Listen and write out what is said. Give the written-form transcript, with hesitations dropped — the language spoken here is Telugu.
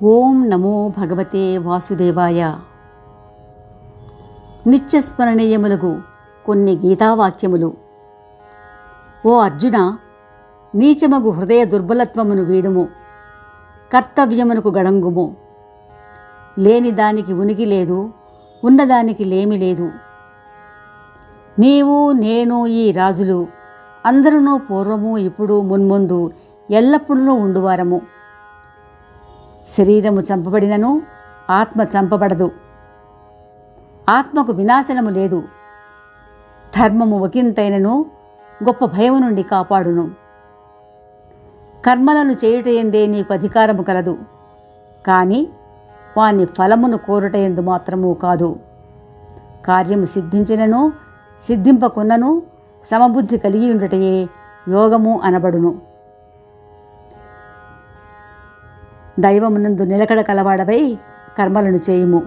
ఓం నమో భగవతే వాసుదేవాయ. నిత్యస్మరణీయములకు కొన్ని గీతావాక్యములు. ఓ అర్జున, నీచమగు హృదయ దుర్బలత్వమును వీడుము, కర్తవ్యమునకు గడంగుము. లేని దానికి ఉనికి లేదు, ఉన్నదానికి లేమి లేదు. నీవు నేను ఈ రాజులు అందరూ పూర్వము ఇప్పుడు మున్ముందు ఎల్లప్పుడూ ఉండువారము. శరీరము చంపబడినను ఆత్మ చంపబడదు. ఆత్మకు వినాశనము లేదు. ధర్మము ఒకంతైనను గొప్ప భయము నుండి కాపాడును. కర్మలను చేయుటయందే నీకు అధికారము కలదు, కానీ వాని ఫలమును కోరుటయందు మాత్రము కాదు. కార్యము సిద్ధించినను సిద్ధింపకున్నను సమబుద్ధి కలిగి ఉండుటయే యోగము అనబడును. దైవమునందు నిలకడ కలవాడవై కర్మలను చేయుము.